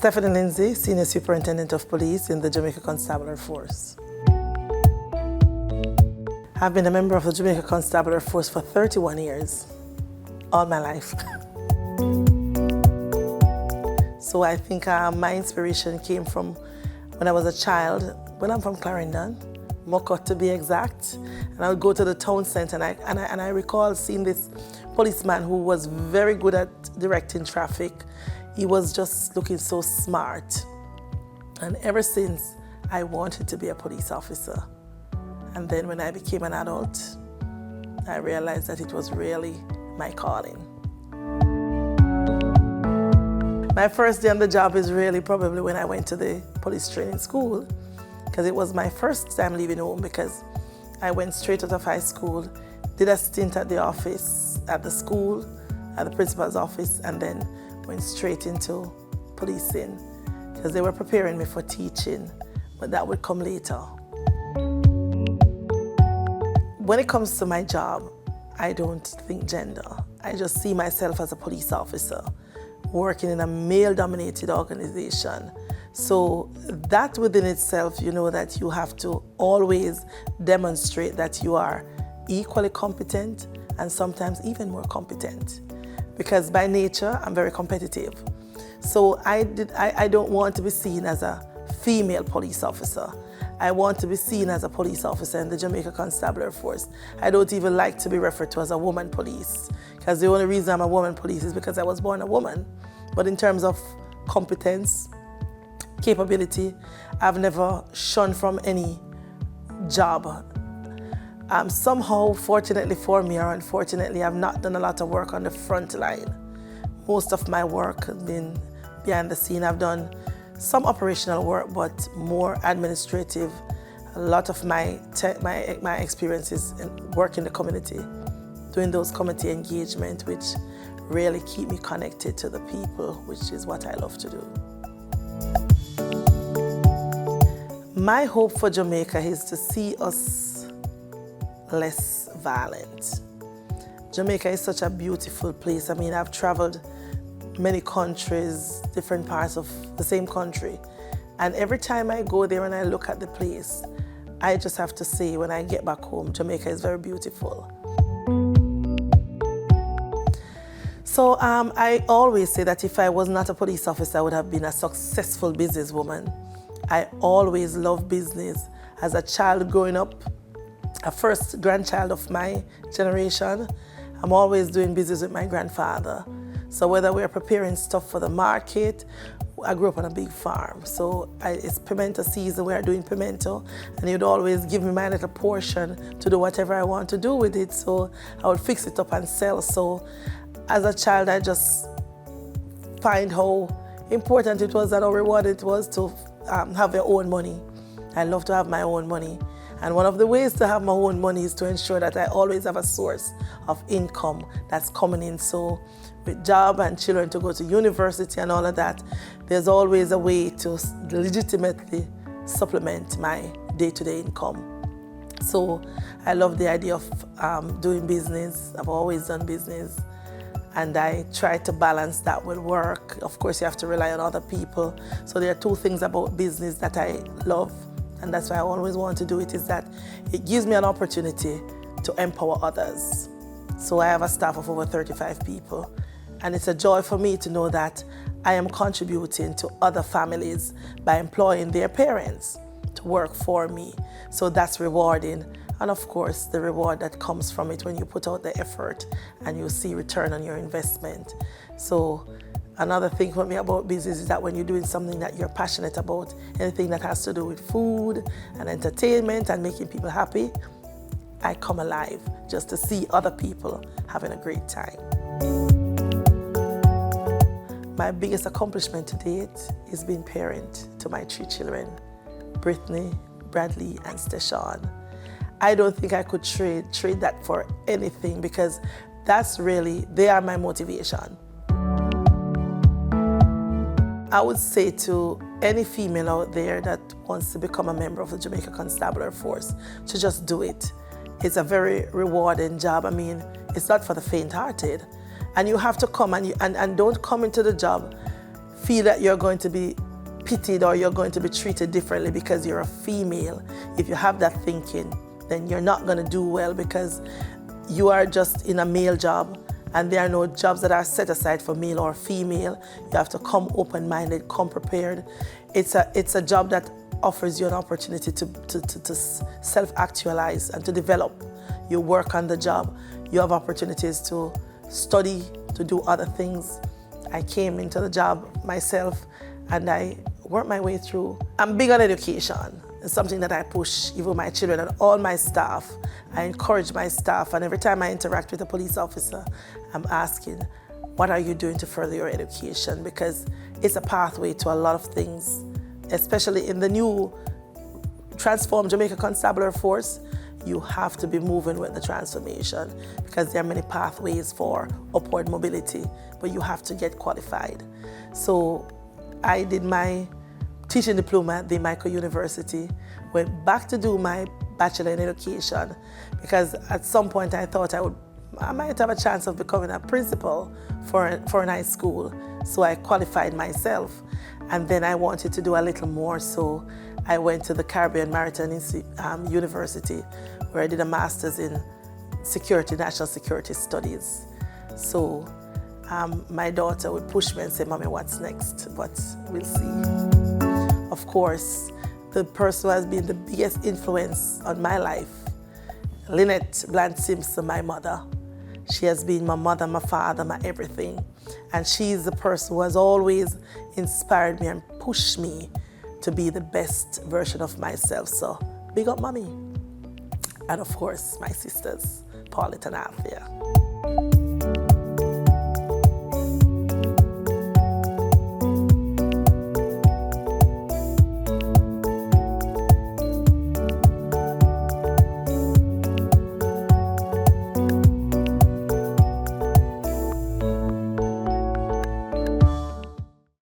Stephanie Lindsay, Senior Superintendent of Police in the Jamaica Constabulary Force. I've been a member of the Jamaica Constabulary Force for 31 years, all my life. So I think my inspiration came from when I was a child. When I'm from Clarendon, Moko to be exact, and I would go to the town centre and I recall seeing this policeman who was very good at directing traffic. He was just looking so smart. And ever since, I wanted to be a police officer. And then when I became an adult, I realized that it was really my calling. My first day on the job is really probably when I went to the police training school, because it was my first time leaving home, because I went straight out of high school, did a stint at the office, at the school, at the principal's office, and then went straight into policing, because they were preparing me for teaching, but that would come later. When it comes to my job, I don't think gender. I just see myself as a police officer working in a male-dominated organization. So that within itself, you know that you have to always demonstrate that you are equally competent and sometimes even more competent. Because by nature, I'm very competitive. So I don't want to be seen as a female police officer. I want to be seen as a police officer in the Jamaica Constabulary Force. I don't even like to be referred to as a woman police, because the only reason I'm a woman police is because I was born a woman. But in terms of competence, capability, I've never shunned from any job. Somehow, fortunately for me, or unfortunately, I've not done a lot of work on the front line. Most of my work has been behind the scene. I've done some operational work, but more administrative. A lot of my experiences in work in the community, doing those community engagement, which really keep me connected to the people, which is what I love to do. My hope for Jamaica is to see us less violent. Jamaica is such a beautiful place. I mean, I've traveled many countries, different parts of the same country. And every time I go there and I look at the place, I just have to say, when I get back home, Jamaica is very beautiful. So I always say that if I was not a police officer, I would have been a successful businesswoman. I always loved business. As a child growing up, a first grandchild of my generation, I'm always doing business with my grandfather. So whether we're preparing stuff for the market, I grew up on a big farm. So it's pimento season, we're doing pimento, and he'd always give me my little portion to do whatever I want to do with it. So I would fix it up and sell. So as a child, I just find how important it was and how rewarded it was to have your own money. I love to have my own money. And one of the ways to have my own money is to ensure that I always have a source of income that's coming in. So with job and children to go to university and all of that, there's always a way to legitimately supplement my day-to-day income. So I love the idea of doing business. I've always done business. And I try to balance that with work. Of course, you have to rely on other people. So there are two things about business that I love, and that's why I always want to do it, is that it gives me an opportunity to empower others. So I have a staff of over 35 people, and it's a joy for me to know that I am contributing to other families by employing their parents to work for me. So that's rewarding. And of course, the reward that comes from it when you put out the effort and you see return on your investment. So another thing for me about business is that when you're doing something that you're passionate about, anything that has to do with food and entertainment and making people happy, I come alive just to see other people having a great time. My biggest accomplishment to date is being parent to my 3 children, Brittany, Bradley, and Steshawn. I don't think I could trade that for anything, because they are my motivation. I would say to any female out there that wants to become a member of the Jamaica Constabulary Force to just do it. It's a very rewarding job. I mean, it's not for the faint-hearted. And you have to come and don't come into the job feel that you're going to be pitied or you're going to be treated differently because you're a female. If you have that thinking, then you're not going to do well because you are just in a male job and there are no jobs that are set aside for male or female. You have to come open-minded, come prepared. It's a job that offers you an opportunity to self-actualize and to develop. You work on the job. You have opportunities to study, to do other things. I came into the job myself and I worked my way through. I'm big on education. It's something that I push even my children and all my staff. I encourage my staff, and every time I interact with a police officer, I'm asking, what are you doing to further your education? Because it's a pathway to a lot of things, especially in the new transformed Jamaica Constabulary Force. You have to be moving with the transformation because there are many pathways for upward mobility, but you have to get qualified. So I did my teaching diploma at the Jamaica University, went back to do my bachelor in education because at some point I thought I might have a chance of becoming a principal for an high school. So I qualified myself, and then I wanted to do a little more, so I went to the Caribbean Maritime University where I did a master's in national security studies. So my daughter would push me and say, Mommy, what's next? But we'll see. Of course, the person who has been the biggest influence on my life, Lynette Bland Simpson, my mother. She has been my mother, my father, my everything. And she's the person who has always inspired me and pushed me to be the best version of myself. So big up, Mommy. And of course, my sisters, Paulette and Althea.